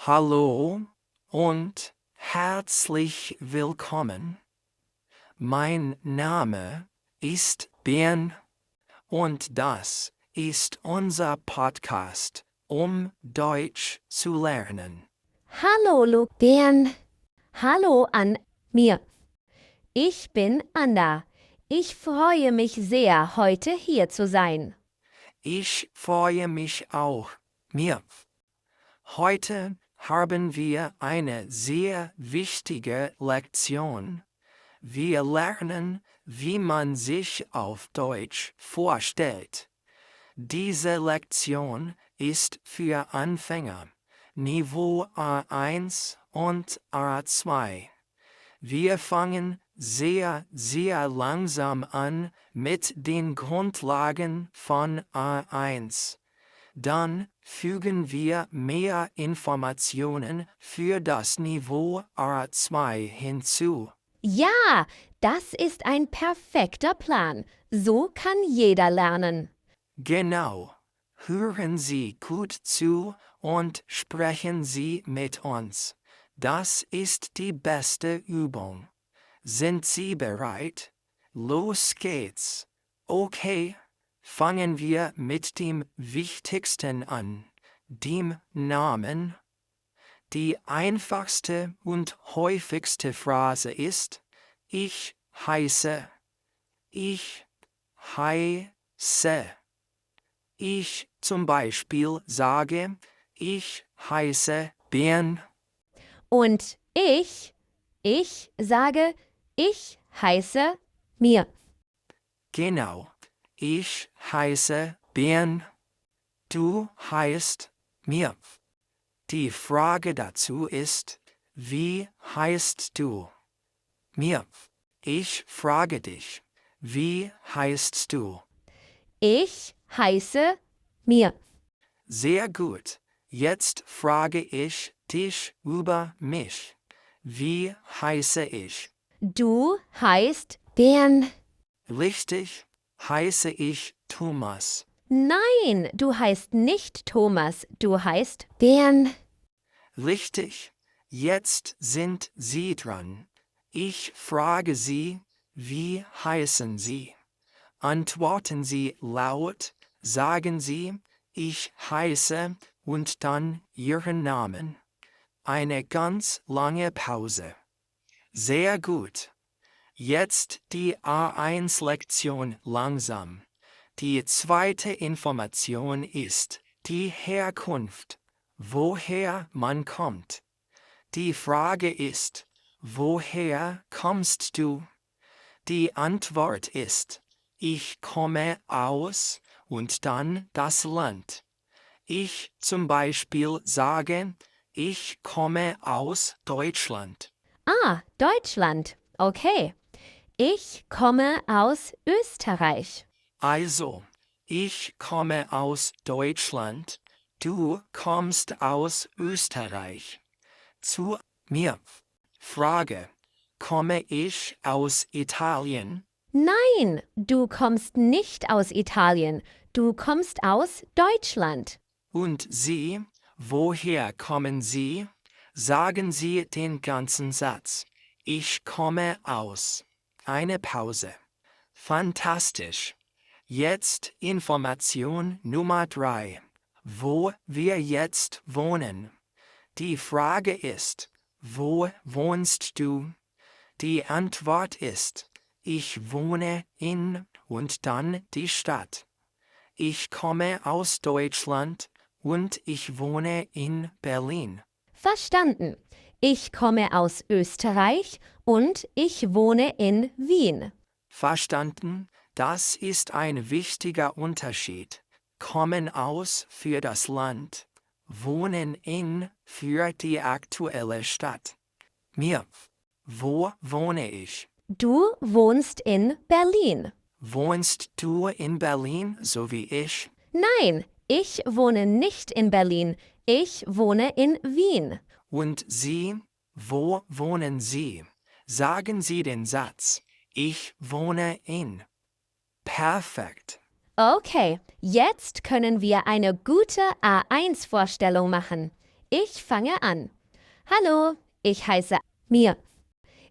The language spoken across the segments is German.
Hallo und herzlich willkommen. Mein Name ist Ben und das ist unser Podcast, um Deutsch zu lernen. Hallo, Bern. Hallo an mir. Ich bin Anna. Ich freue mich sehr, heute hier zu sein. Ich freue mich auch, mir. Heute haben wir eine sehr wichtige Lektion. Wir lernen, wie man sich auf Deutsch vorstellt. Diese Lektion ist für Anfänger, Niveau A1 und A2. Wir fangen sehr langsam an mit den Grundlagen von A1. Dann fügen wir mehr Informationen für das Niveau A2 hinzu. Ja, das ist ein perfekter Plan. So kann jeder lernen. Genau. Hören Sie gut zu und sprechen Sie mit uns. Das ist die beste Übung. Sind Sie bereit? Los geht's. Okay, fangen wir mit dem Wichtigsten an, dem Namen. Die einfachste und häufigste Phrase ist: Ich heiße. Ich heiße. Ich zum Beispiel sage: Ich heiße Ben. Und ich sage, ich heiße mir. Genau. Ich heiße Ben. Du heißt mir. Die Frage dazu ist: Wie heißt du? Mir. Ich frage dich: Wie heißt du? Ich heiße mir. Sehr gut. Jetzt frage ich dich über mich. Wie heiße ich? Du heißt Bern. Richtig, heiße ich Thomas. Nein, du heißt nicht Thomas, du heißt Bern. Richtig, jetzt sind Sie dran. Ich frage Sie: Wie heißen Sie? Antworten Sie laut, sagen Sie: Ich heiße und dann Ihren Namen. Eine ganz lange Pause. Sehr gut. Jetzt die A1-Lektion langsam. Die zweite Information ist die Herkunft, woher man kommt. Die Frage ist: Woher kommst du? Die Antwort ist: Ich komme aus und dann das Land. Ich zum Beispiel sage: Ich komme aus Deutschland. Ah, Deutschland. Okay. Ich komme aus Österreich. Also, ich komme aus Deutschland, du kommst aus Österreich. Zu mir. Frage: Komme ich aus Italien? Nein, du kommst nicht aus Italien. Du kommst aus Deutschland. Und Sie, woher kommen Sie? Sagen Sie den ganzen Satz. Ich komme aus. Eine Pause. Fantastisch. Jetzt Information Nummer 3. Wo wir jetzt wohnen. Die Frage ist: Wo wohnst du? Die Antwort ist: Ich wohne in und dann die Stadt. Ich komme aus Deutschland und ich wohne in Berlin. Verstanden. Ich komme aus Österreich und ich wohne in Wien. Verstanden? Das ist ein wichtiger Unterschied. Kommen aus für das Land, wohnen in für die aktuelle Stadt. Mir. Wo wohne ich? Du wohnst in Berlin. Wohnst du in Berlin so wie ich? Nein, ich wohne nicht in Berlin. Ich wohne in Wien. Und Sie? Wo wohnen Sie? Sagen Sie den Satz: Ich wohne in. Perfekt. Okay, jetzt können wir eine gute A1-Vorstellung machen. Ich fange an. Hallo, ich heiße Mir.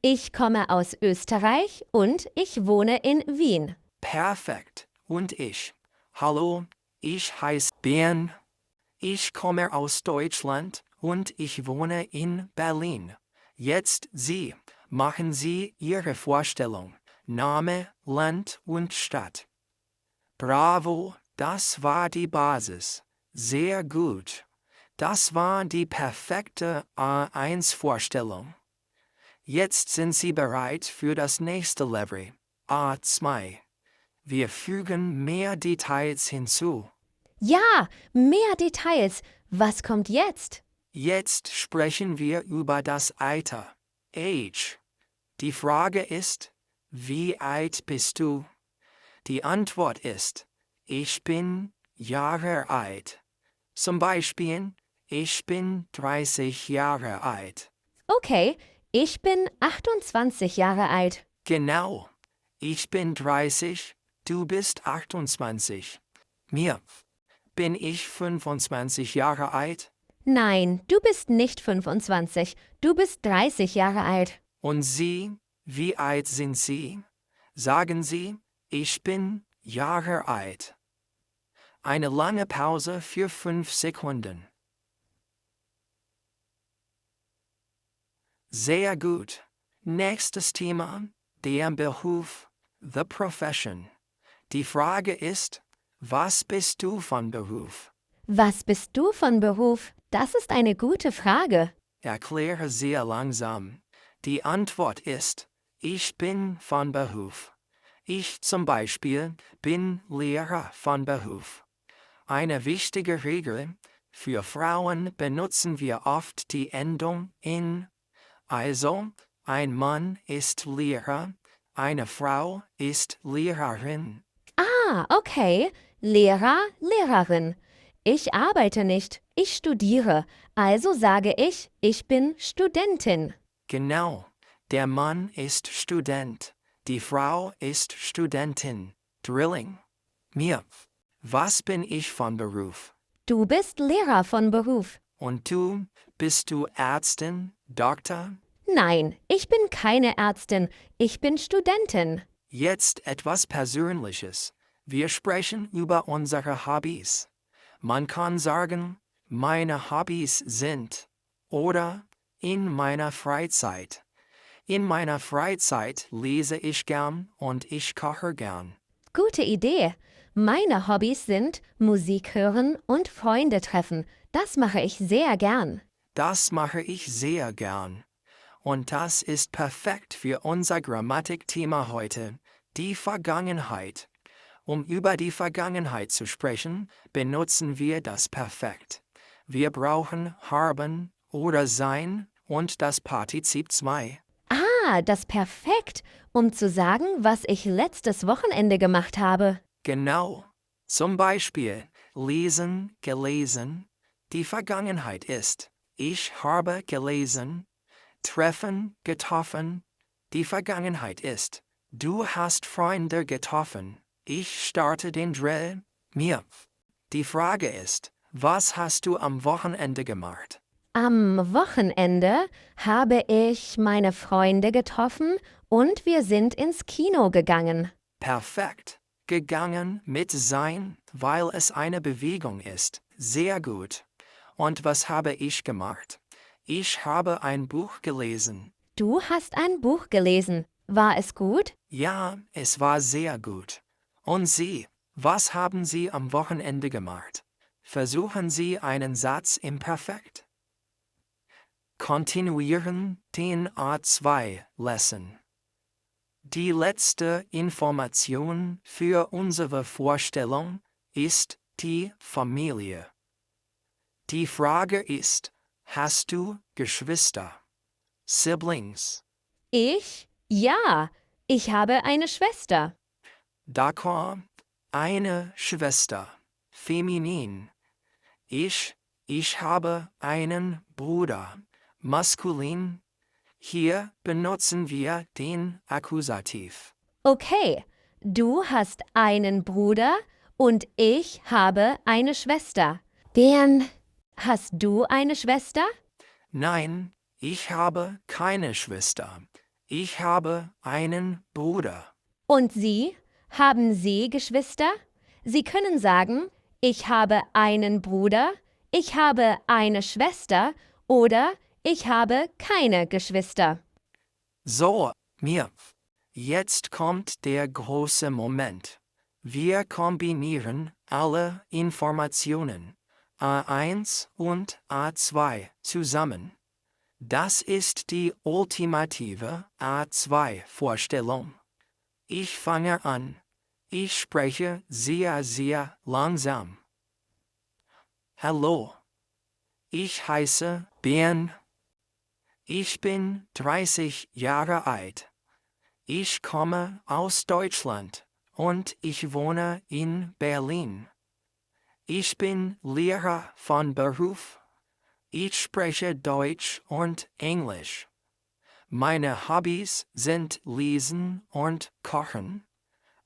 Ich komme aus Österreich und ich wohne in Wien. Perfekt. Und ich. Hallo, ich heiße Ben. Ich komme aus Deutschland und ich wohne in Berlin. Jetzt Sie. Machen Sie Ihre Vorstellung. Name, Land und Stadt. Bravo, das war die Basis. Sehr gut. Das war die perfekte A1-Vorstellung. Jetzt sind Sie bereit für das nächste Level, A2. Wir fügen mehr Details hinzu. Ja, mehr Details. Was kommt jetzt? Jetzt sprechen wir über das Alter. Age. Die Frage ist, wie alt bist du? Die Antwort ist, ich bin Jahre alt. Zum Beispiel, ich bin 30 Jahre alt. Okay, ich bin 28 Jahre alt. Genau. Ich bin 30, du bist 28. Mir. Bin ich 25 Jahre alt? Nein, du bist nicht 25. Du bist 30 Jahre alt. Und Sie, wie alt sind Sie? Sagen Sie, ich bin Jahre alt. Eine lange Pause für 5 Sekunden. Sehr gut. Nächstes Thema, der Beruf, the profession. Die Frage ist, was bist du von Beruf? Was bist du von Beruf? Das ist eine gute Frage. Erkläre sehr langsam. Die Antwort ist, ich bin von Beruf. Ich zum Beispiel bin Lehrer von Beruf. Eine wichtige Regel, für Frauen benutzen wir oft die Endung in. Also, ein Mann ist Lehrer, eine Frau ist Lehrerin. Ah, okay. Lehrer, Lehrerin. Ich arbeite nicht, ich studiere. Also sage ich bin Studentin. Genau, der Mann ist Student, die Frau ist Studentin. Drilling. Mir. Was bin ich von Beruf? Du bist Lehrer von Beruf. Und du, bist du Ärztin, Doktor? Nein, ich bin keine Ärztin, ich bin Studentin. Jetzt etwas Persönliches. Wir sprechen über unsere Hobbys. Man kann sagen, meine Hobbys sind oder in meiner Freizeit. In meiner Freizeit lese ich gern und ich koche gern. Gute Idee. Meine Hobbys sind Musik hören und Freunde treffen. Das mache ich sehr gern. Das mache ich sehr gern. Und das ist perfekt für unser Grammatikthema heute, die Vergangenheit. Um über die Vergangenheit zu sprechen, benutzen wir das Perfekt. Wir brauchen haben oder sein und das Partizip 2. Ah, das perfekt, um zu sagen, was ich letztes Wochenende gemacht habe. Genau. Zum Beispiel lesen, gelesen. Die Vergangenheit ist ich habe gelesen. Treffen, getroffen. Die Vergangenheit ist du hast Freunde getroffen. Ich starte den Drill. Mir. Die Frage ist, was hast du am Wochenende gemacht? Am Wochenende habe ich meine Freunde getroffen und wir sind ins Kino gegangen. Perfekt. Gegangen mit sein, weil es eine Bewegung ist. Sehr gut. Und was habe ich gemacht? Ich habe ein Buch gelesen. Du hast ein Buch gelesen. War es gut? Ja, es war sehr gut. Und Sie, was haben Sie am Wochenende gemacht? Versuchen Sie einen Satz im Perfekt. Kontinuieren den A2-Lesson. Die letzte Information für unsere Vorstellung ist die Familie. Die Frage ist, hast du Geschwister? Siblings? Ja, ich habe eine Schwester. D'accord, eine Schwester. Feminin. Ich habe einen Bruder. Maskulin. Hier benutzen wir den Akkusativ. Okay, du hast einen Bruder und ich habe eine Schwester. Hast du eine Schwester? Nein, ich habe keine Schwester. Ich habe einen Bruder. Und Sie? Haben Sie Geschwister? Sie können sagen, ich habe einen Bruder, ich habe eine Schwester oder ich habe keine Geschwister. So, mir. Jetzt kommt der große Moment. Wir kombinieren alle Informationen A1 und A2 zusammen. Das ist die ultimative A2-Vorstellung. Ich fange an. Ich spreche sehr, sehr langsam. Hallo. Ich heiße Ben. Ich bin 30 Jahre alt. Ich komme aus Deutschland und ich wohne in Berlin. Ich bin Lehrer von Beruf. Ich spreche Deutsch und Englisch. Meine Hobbys sind Lesen und Kochen.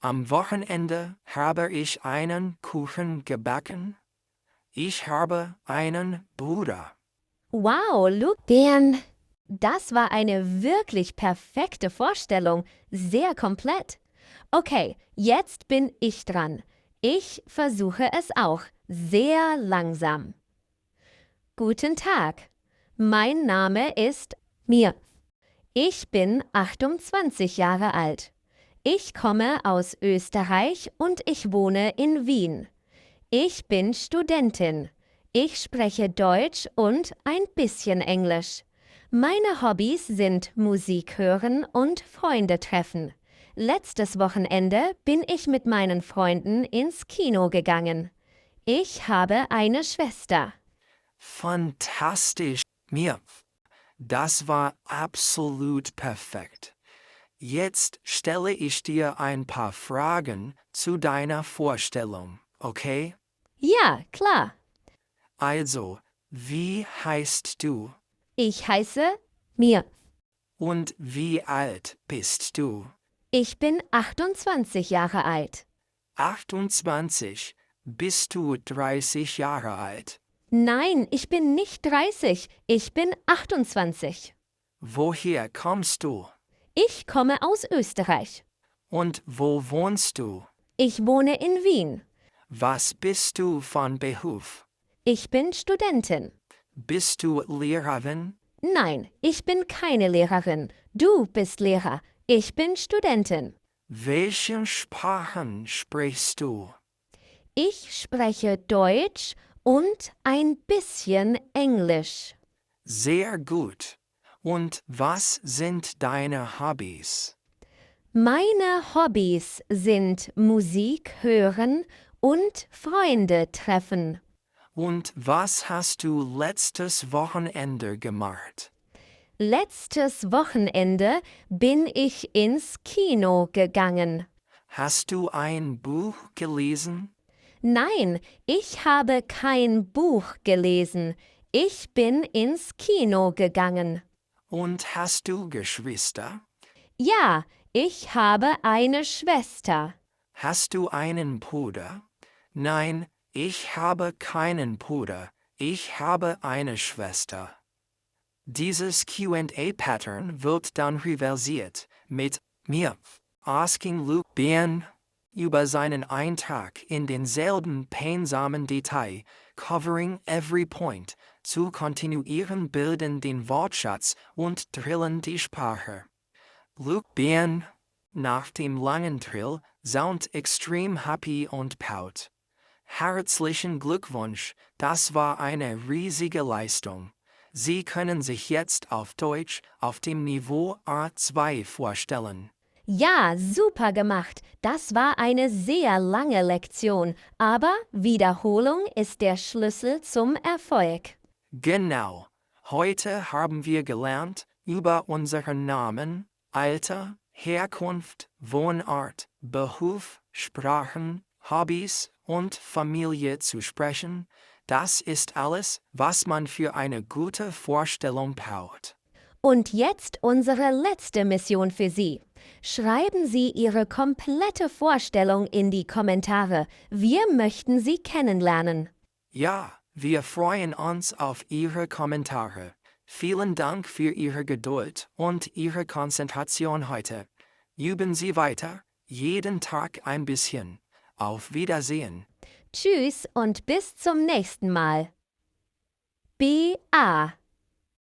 Am Wochenende habe ich einen Kuchen gebacken. Ich habe einen Bruder. Wow, Luke, Ben, das war eine wirklich perfekte Vorstellung, sehr komplett. Okay, jetzt bin ich dran. Ich versuche es auch, sehr langsam. Guten Tag, mein Name ist Mir. Ich bin 28 Jahre alt. Ich komme aus Österreich und ich wohne in Wien. Ich bin Studentin. Ich spreche Deutsch und ein bisschen Englisch. Meine Hobbys sind Musik hören und Freunde treffen. Letztes Wochenende bin ich mit meinen Freunden ins Kino gegangen. Ich habe eine Schwester. Fantastisch, Mir. Das war absolut perfekt. Jetzt stelle ich dir ein paar Fragen zu deiner Vorstellung, okay? Ja, klar. Also, wie heißt du Ich heiße Mir. und wie alt bist du? Ich bin 28 Jahre alt. 28. Bist du 30 Jahre alt? Nein, ich bin nicht 30. Ich bin 28. Woher kommst du? Ich komme aus Österreich. Und wo wohnst du? Ich wohne in Wien. Was bist du von Beruf? Ich bin Studentin. Bist du Lehrerin? Nein, ich bin keine Lehrerin. Du bist Lehrer. Ich bin Studentin. Welche Sprachen sprichst du? Ich spreche Deutsch und ein bisschen Englisch. Sehr gut. Und was sind deine Hobbys? Meine Hobbys sind Musik hören und Freunde treffen. Und was hast du letztes Wochenende gemacht? Letztes Wochenende bin ich ins Kino gegangen. Hast du ein Buch gelesen? Nein, ich habe kein Buch gelesen. Ich bin ins Kino gegangen. Und hast du Geschwister? Ja, ich habe eine Schwester. Hast du einen Bruder? Nein, ich habe keinen Bruder. Ich habe eine Schwester. Dieses Q&A-Pattern wird dann reversiert mit mir asking Luke Ben über seinen Eintrag in denselben peinsamen Detail, covering every point, zu kontinuieren bilden den Wortschatz und drillen die Sprache. Luke Ben, nach dem langen Drill, sound extrem happy und pout. Herzlichen Glückwunsch, das war eine riesige Leistung. Sie können sich jetzt auf Deutsch auf dem Niveau A2 vorstellen. Ja, super gemacht. Das war eine sehr lange Lektion, aber Wiederholung ist der Schlüssel zum Erfolg. Genau. Heute haben wir gelernt, über unseren Namen, Alter, Herkunft, Wohnort, Beruf, Sprachen, Hobbys und Familie zu sprechen. Das ist alles, was man für eine gute Vorstellung braucht. Und jetzt unsere letzte Mission für Sie. Schreiben Sie Ihre komplette Vorstellung in die Kommentare. Wir möchten Sie kennenlernen. Ja, Wir freuen uns auf Ihre Kommentare. Vielen Dank für Ihre Geduld und Ihre Konzentration heute. Üben Sie weiter, jeden Tag ein bisschen. Auf Wiedersehen. Tschüss und bis zum nächsten Mal. BA